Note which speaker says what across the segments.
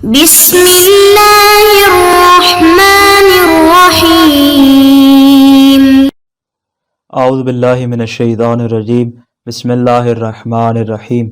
Speaker 1: بسم اللہ الرحمن الرحیم۔
Speaker 2: اعوذ باللہ من الشیطان الرجیم، بسم اللہ الرحمن الرحیم۔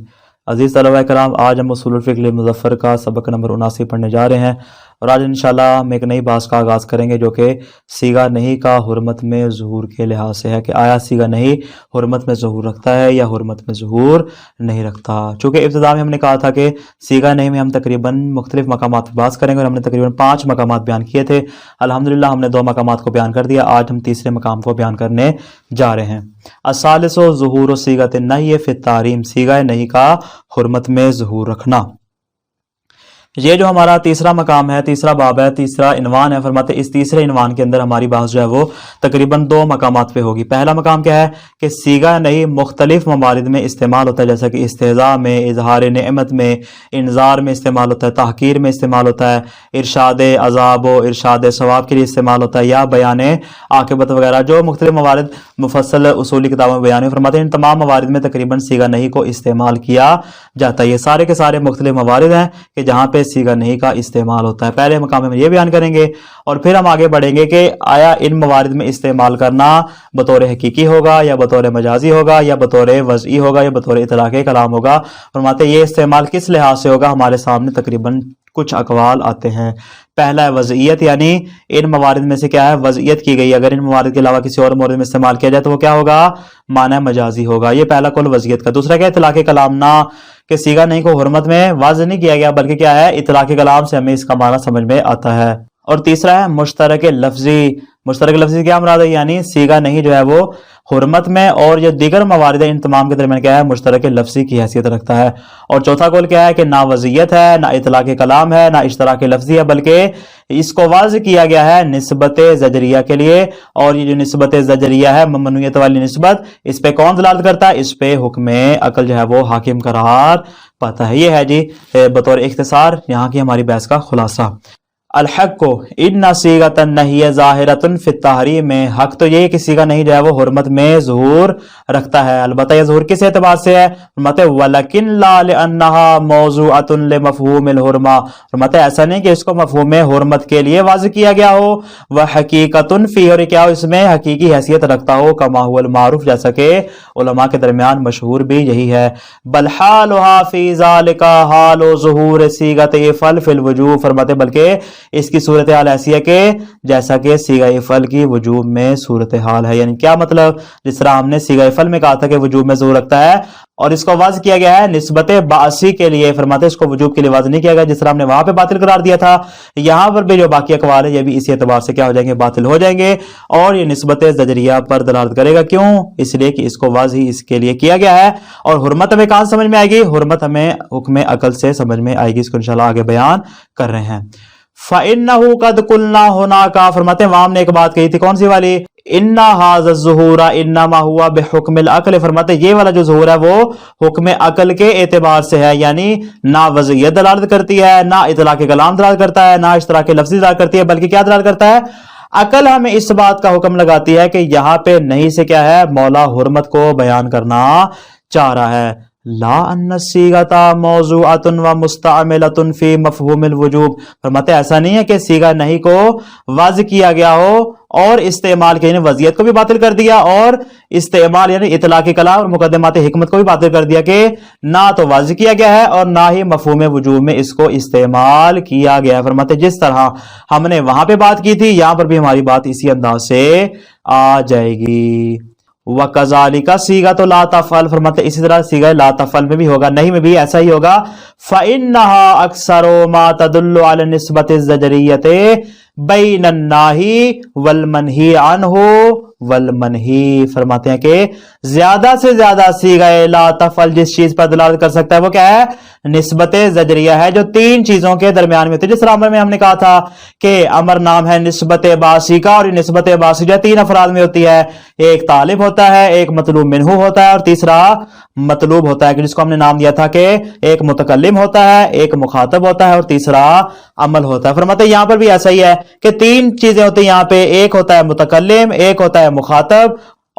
Speaker 2: عزیز طلبہ کرام، آج ہم اصول الفقہ للمظفر کا سبق نمبر 79 پڑھنے جا رہے ہیں، اور آج انشاءاللہ ہم ایک نئی بحث کا آغاز کریں گے جو کہ صیغہ نہیں کا حرمت میں ظہور کے لحاظ سے ہے کہ آیا صیغہ نہیں حرمت میں ظہور رکھتا ہے یا حرمت میں ظہور نہیں رکھتا۔ چونکہ ابتدا میں ہم نے کہا تھا کہ صیغہ نہیں میں ہم تقریباً مختلف مقامات پر بحث کریں گے، اور ہم نے تقریباً 5 مقامات بیان کیے تھے۔ الحمدللہ ہم نے 2 مقامات کو بیان کر دیا، آج ہم تیسرے مقام کو بیان کرنے جا رہے ہیں۔ الثالث ظہور صیغۃ النہی فی التحریم، صیغہ نہیں کا حرمت میں ظہور رکھنا۔ یہ جو ہمارا تیسرا مقام ہے، تیسرا باب ہے، تیسرا عنوان ہے، فرماتے اس تیسرے عنوان کے اندر ہماری بحث جو ہے وہ تقریباً 2 مقامات پہ ہوگی۔ پہلا مقام کیا ہے کہ صیغہ نہیں مختلف موارد میں استعمال ہوتا ہے، جیسا کہ استہزاء میں، اظہار نعمت میں، انذار میں استعمال ہوتا ہے، تحقیر میں استعمال ہوتا ہے، ارشاد عذاب و ارشاد ثواب کے لیے استعمال ہوتا ہے، یا بیان عاقبت وغیرہ جو مختلف موارد مفصل اصولی کتابوں میں بیان ہے۔ فرماتے ہیں ان تمام موارد میں تقریباً صیغہ نہیں کو استعمال کیا جاتا ہے۔ یہ سارے کے سارے مختلف موارد ہیں کہ جہاں پہ صیغہ نہیں کا استعمال ہوتا ہے۔ پہلے مقام میں یہ بیان کریں گے، اور پھر ہم آگے بڑھیں گے کہ آیا ان موارد میں استعمال کرنا بطور حقیقی ہوگا یا بطور مجازی ہوگا یا بطور وضعی ہوگا یا بطور اطلاق کلام ہوگا۔ فرماتے ہیں یہ استعمال کس لحاظ سے ہوگا، ہمارے سامنے تقریباً کچھ اقوال آتے ہیں۔ پہلا ہے وضعیت، یعنی ان موارد میں سے کیا ہے وضعیت کی گئی، اگر ان موارد کے علاوہ کسی اور مورد میں استعمال کیا جائے تو وہ کیا ہوگا، معنی مجازی ہوگا۔ یہ پہلا قول وضعیت کا۔ دوسرا کیا ہے اطلاق کلام، نہ کہ صیغہ نہیں کو حرمت میں واضح نہیں کیا گیا بلکہ کیا ہے اطلاق کلام سے ہمیں اس کا معنی سمجھ میں آتا ہے۔ اور تیسرا ہے مشترک لفظی۔ مشترک لفظی کیا مراد ہے، یعنی صیغہ نہیں جو ہے وہ حرمت میں اور جو دیگر موارد ہیں ان تمام کے درمیان کیا ہے مشترک لفظی کی حیثیت رکھتا ہے۔ اور چوتھا قول کیا ہے کہ نہ وضعیت ہے، نہ اطلاق کلام ہے، نہ اشتراک لفظی ہے، بلکہ اس کو واضح کیا گیا ہے نسبت زجریہ کے لیے، اور یہ جو نسبت زجریہ ہے ممنوعیت والی نسبت، اس پہ کون دلالت کرتا ہے، اس پہ حکم عقل جو ہے وہ حاکم قرار پاتا ہے۔ یہ ہے جی بطور اختصار یہاں کی ہماری بحث کا خلاصہ۔ الحق ان صیغۃ النہی ظاہرۃ فی التحریم، میں حق تو یہ کہ صیغہ نہیں جو ہے وہ حرمت میں ظہور رکھتا ہے، البتہ یہ ظہور کس اعتبار سے ہے، فرماتے ولیکن لا لانہا موضوعۃ لمفہوم الحرمہ، فرماتے ایسا نہیں کہ اس کو مفہوم حرمت کے لیے واضح کیا گیا ہو، وحقیقۃ فی، اور کیا ہو اس میں حقیقی حیثیت رکھتا ہو، کما هو المعروف، جیسا کہ علماء کے درمیان مشہور بھی یہی ہے، بل حالھا فی ذالک حال ظہور صیغۃ افعل فی الوجوب، فرماتے بلکہ اس کی صورتحال ایسی ہے کہ جیسا کہ صیغہ افعل کی وجوب میں صورتحال ہے۔ یعنی کیا مطلب، جس طرح ہم نے صیغہ افعل میں کہا تھا کہ وجوب میں ظہور رکھتا ہے اور اس کو واضح کیا گیا ہے نسبت باعثی کے لیے، فرماتے اس کو وجوب کے لیے واضح نہیں کیا گیا، جس طرح ہم نے وہاں پہ باطل قرار دیا تھا، یہاں پر بھی جو باقی اقوال ہے یہ بھی اسی اعتبار سے کیا ہو جائیں گے، باطل ہو جائیں گے، اور یہ نسبت زجریہ پر دلالت کرے گا۔ کیوں؟ اس لیے کہ اس کو واضح اس کے لیے کیا گیا ہے، اور حرمت ہمیں کہاں سمجھ میں آئے گی، حرمت ہمیں حکم عقل سے سمجھ میں آئے گی، اس کو انشاءاللہ آگے بیان کر رہے ہیں۔ فَإِنَّهُ قَدْ قُلْنَا هُنَاكَ، فرماتے ہیں وہاں ہم نے ایک بات کہی تھی، کون سی والی، اِنَّ هَذَا الظُّهُورَ إِنَّمَا هُوَ بِحُكْمِ الْعَقْلِ، فرماتے ہیں یہ والا جو ظہور ہے وہ حکم عقل کے اعتبار سے ہے، یعنی نہ وضعیت دلالت کرتی ہے، نہ اطلاق کلام دلالت کرتا ہے، نہ اشتراک لفظی دلالت کرتی ہے، بلکہ کیا دلالت کرتا ہے، عقل ہمیں اس بات کا حکم لگاتی ہے کہ یہاں پہ نہیں سے کیا ہے مولا حرمت کو بیان کرنا چاہ رہا ہے۔ لا ان الصیغۃ موضوعۃ و مستعملۃ فی مفہوم الوجوب، فرماتے ایسا نہیں ہے کہ صیغہ نہیں کو واضح کیا گیا ہو اور استعمال کے یعنی وضعیت کو بھی باطل کر دیا، اور استعمال یعنی اطلاق کلام اور مقدمات حکمت کو بھی باطل کر دیا، کہ نہ تو واضح کیا گیا ہے اور نہ ہی مفہوم وجوب میں اس کو استعمال کیا گیا ہے۔ فرماتے جس طرح ہم نے وہاں پہ بات کی تھی یہاں پر بھی ہماری بات اسی انداز سے آ جائے گی۔ وَكَذَلِكَ صِيغَةُ لَا تَفْعَلْ، فرماتے اسی طرح صیغہ لا تفعل میں بھی ہوگا، نہیں میں بھی ایسا ہی ہوگا۔ فَإِنَّهَا أَكْثَرُ مَا تَدُلُّ عَلَى النِّسْبَةِ الزَّجْرِيَّةِ بَيْنَ النَّاهِ وَالْمَنْهِي عَنْهُ والمنہی، فرماتے ہیں کہ زیادہ سے زیادہ صیغہ لا تفعل جس چیز پر دلالت کر سکتا ہے وہ کیا ہے، نسبت زجریہ ہے، جو 3 چیزوں کے درمیان میں ہوتی ہے۔ جس طرح امر میں ہم نے کہا تھا کہ امر نام ہے نسبت باسی کا، اور یہ نسبت باسی جو 3 افراد میں ہوتی ہے، ایک طالب ہوتا ہے، ایک مطلوب منہ ہوتا ہے، اور تیسرا مطلوب ہوتا ہے، کہ جس کو ہم نے نام دیا تھا کہ ایک متکلم ہوتا ہے، ایک مخاطب ہوتا ہے، اور تیسرا عمل ہوتا ہے۔ فرماتے ہیں یہاں پر بھی ایسا ہی ہے کہ 3 چیزیں ہوتی ہیں یہاں پہ، ایک ہوتا ہے متکلم، ایک ہوتا ہے مخاطب،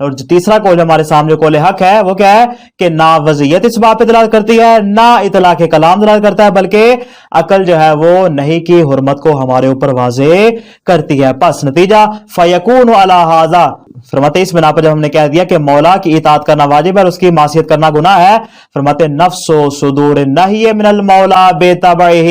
Speaker 2: اور جو تیسرا قول ہمارے سامنے قول حق ہے وہ کیا ہے کہ نہ وضعیت اس بات پہ دلالت کرتی ہے نہ اطلاق کلام دلالت کرتا ہے، بلکہ عقل جو ہے وہ نہیں کی حرمت کو ہمارے اوپر واضح کرتی ہے۔ پس نتیجہ فیکون علی ھذا، فرماتے اس بنا پر جب ہم نے کہہ دیا کہ مولا کی اطاعت کرنا واجب ہے اور اس کی معصیت کرنا گناہ ہے، فرماتے نفس و صدور النہی من المولا بے تبعہ،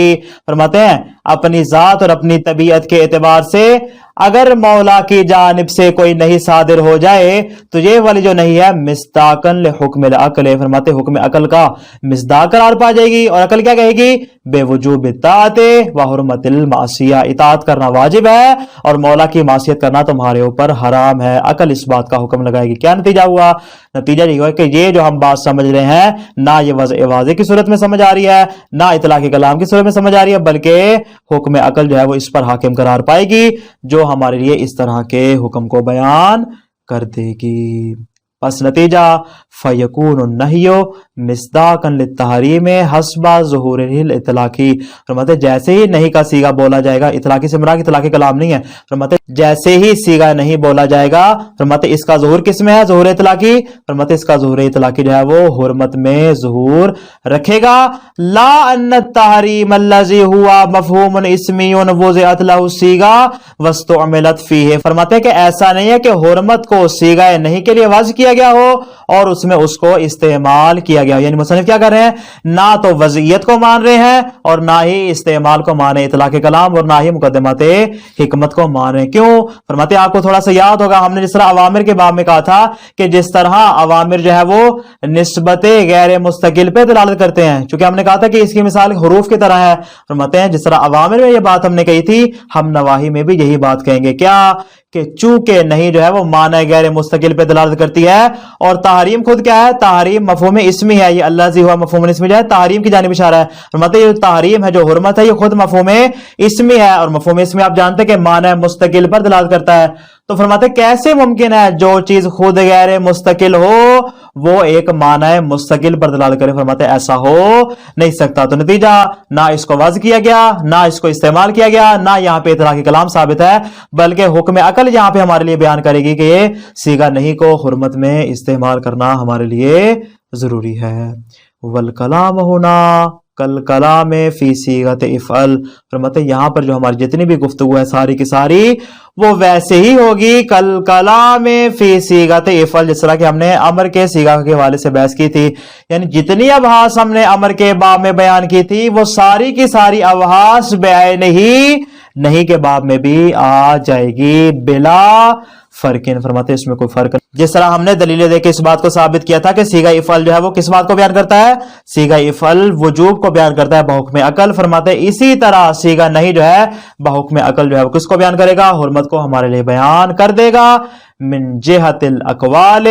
Speaker 2: فرماتے ہیں اپنی ذات اور اپنی طبیعت کے اعتبار سے اگر مولا کی جانب سے کوئی نہیں صادر ہو جائے تو یہ والی جو نہیں ہے مصداقاً لحکم العقل، فرماتے حکم عقل کا مصداق قرار پا جائے گی، اور عقل کیا کہے گی بے وجوب الطاعت و حرمت المعصیہ، اطاعت کرنا واجب ہے اور مولا کی معصیت کرنا تمہارے اوپر حرام ہے، عقل اس بات کا حکم لگائے گی۔ کیا نتیجہ ہوا؟ نتیجہ یہ ہوا کہ یہ جو ہم بات سمجھ رہے ہیں نہ یہ وضع واضح کی صورت میں سمجھ آ رہی ہے نہ اطلاق کلام کی صورت میں سمجھ آ رہی ہے، بلکہ حکم عقل جو ہے وہ اس پر حاکم قرار پائے گی جو ہمارے لیے اس طرح کے حکم کو بیان کر دے گی۔ پس نتیجہ فیکون النہی مصداقا للتحریم حسب ظہور الاطلاقی، فرماتے جیسے ہی نہیں کا صیغہ بولا جائے گا، اطلاقی سے مراد اطلاقی کلام نہیں ہے، فرماتے جیسے ہی صیغہ نہیں بولا جائے گا، فرماتے اس کا ظہور کس میں ہے؟ ظہور اطلاقی، فرماتے اس کا ظہور اطلاقی جو ہے وہ حرمت میں ظہور رکھے گا۔ لا ان التحریم الذی ہوا مفہوم اسمی وضعت له الصیغہ واستعملت فیہ، فرماتے کہ ایسا نہیں ہے کہ حرمت کو صیغہ نہیں کے لیے واضح کیا گیا ہو اور اس میں اس کو استعمال کیا گیا، یعنی مصنف کیا کر رہے ہیں نہ تو وضعیت کو مان رہے ہیں اور نہ ہی استعمال کو مان رہے ہیں، اطلاق کلام اور نہ ہی مقدمات حکمت کو مان رہے ہیں۔ کیوں؟ فرماتے آپ کو تھوڑا سا یاد ہوگا ہم نے جس طرح عوامر کے باب میں کہا تھا کہ جس طرح عوامر جو ہے وہ نسبت غیر مستقل پہ دلالت کرتے ہیں، چونکہ ہم نے کہا تھا کہ اس کی مثال حروف کی طرح ہے، فرماتے ہیں جس طرح عوامر میں یہ بات ہم نے کہی تھی ہم نواہی میں بھی یہی بات کہیں گے، کیا کہ چونکہ نہیں جو ہے وہ معنی غیر مستقل پہ دلالت کرتی ہے، اور تحریم خود کیا ہے؟ تحریم مفہوم اسمی ہے، یہ اللہ زی ہوا مفہوم اسمی جو ہے تحریم کی جانب اشارہ ہے، فرماتے یہ تحریم ہے جو حرمت ہے یہ خود مفہوم اسمی ہے، اور مفہوم اسمی آپ جانتے ہیں کہ معنی مستقل پر دلالت کرتا ہے، تو فرماتے کیسے ممکن ہے جو چیز خود غیر مستقل ہو وہ ایک معنی مستقل پر دلالت کرے؟ فرماتے ایسا ہو نہیں سکتا۔ تو نتیجہ نہ اس کو وضع کیا گیا نہ اس کو استعمال کیا گیا، نہ یہاں پہ اطلاق کلام ثابت ہے، بلکہ حکم عقل یہاں پہ ہمارے لیے بیان کرے گی کہ یہ صیغہ نہیں کو حرمت میں استعمال کرنا ہمارے لیے ضروری ہے۔ والکلام ہونا کل کلام فی صیغۃ افعل، فرماتے یہاں پر جو ہماری جتنی بھی گفتگو ہے ساری کی ساری وہ ویسے ہی ہوگی کل کلام فی صیغۃ افعل، جس طرح کہ ہم نے امر کے صیغہ کے حوالے سے بحث کی تھی، یعنی جتنی ابحاث ہم نے امر کے باب میں بیان کی تھی وہ ساری کی ساری ابحاث بعین ہی نہیں کے باب میں بھی آ جائے گی بلا فرق، فرماتے اس میں کوئی فرق نہیں۔ جس طرح ہم نے دلیلیں دے کے اس بات کو ثابت کیا تھا کہ صیغہ افعل جو ہے وہ کس بات کو بیان کرتا ہے؟ صیغہ افعل وجوب کو بیان کرتا ہے بحکم عقل، فرماتے اسی طرح صیغہ نہیں جو ہے بحکم عقل جو ہے وہ کس کو بیان کرے گا؟ حرمت کو ہمارے لیے بیان کر دے گا۔ من جہت الاقوال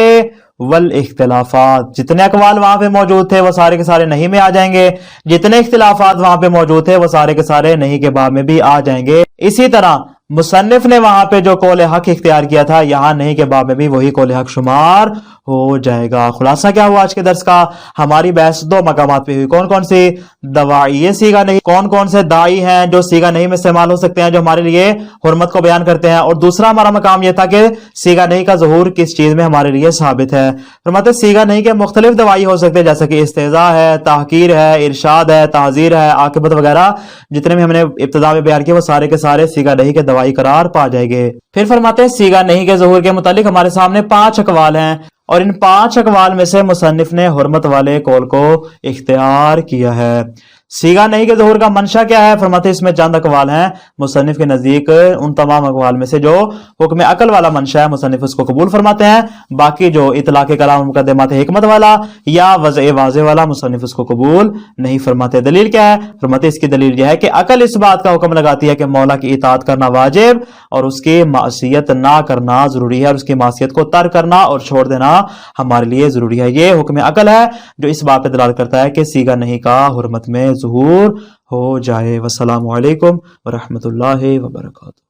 Speaker 2: والاختلافات، جتنے اقوال وہاں پہ موجود تھے وہ سارے کے سارے نہیں میں آ جائیں گے، جتنے اختلافات وہاں پہ موجود تھے وہ سارے کے سارے نہیں کے باب میں بھی آ جائیں گے۔ اسی طرح مصنف نے وہاں پہ جو قول حق اختیار کیا تھا یہاں نہیں کے باب میں بھی وہی قول حق شمار ہو جائے گا۔ خلاصہ کیا ہوا آج کے درس کا؟ ہماری بحث دو مقامات پہ ہوئی، کون کون سی؟ دواعی صیغہ نہیں، کون کون سے داعی ہیں جو صیغہ نہیں میں استعمال ہو سکتے ہیں جو ہمارے لیے حرمت کو بیان کرتے ہیں، اور دوسرا ہمارا مقام یہ تھا کہ صیغہ نہیں کا ظہور کس چیز میں ہمارے لیے ثابت ہے۔ فرماتے صیغہ نہیں کے مختلف دواعی ہو سکتے ہیں جیسے کہ استہزاء ہے، تحقیر ہے، ارشاد ہے، تعزیر ہے، عاقبت وغیرہ جتنے بھی ہم نے ابتدا میں بیان کیے وہ سارے کے سارے صیغہ نہیں کے دواعی قرار پا جائے گے۔ پھر فرماتے ہیں صیغہ نہیں کے ظہور کے متعلق ہمارے سامنے 5 اقوال ہیں، اور ان 5 اقوال میں سے مصنف نے حرمت والے قول کو اختیار کیا ہے۔ صیغہ نہیں کے ظہور کا منشا کیا ہے؟ فرماتے اس میں چند اقوال ہیں، مصنف کے نزدیک ان تمام اقوال میں سے جو حکم عقل والا منشا ہے مصنف اس کو قبول فرماتے ہیں، باقی جو اطلاق کلام مقدمات حکمت والا یا وضع واضح والا مصنف اس کو قبول نہیں فرماتے۔ دلیل کیا ہے؟ فرماتے اس کی دلیل یہ ہے کہ عقل اس بات کا حکم لگاتی ہے کہ مولا کی اطاعت کرنا واجب اور اس کی معصیت نہ کرنا ضروری ہے، اور اس کی معصیت کو ترک کرنا اور چھوڑ دینا ہمارے لیے ضروری ہے۔ یہ حکم عقل ہے جو اس بات پہ دلالت کرتا ہے کہ صیغہ نہیں کا حرمت میں ظہور ہو جائے۔ والسلام علیکم ورحمۃ اللہ وبرکاتہ۔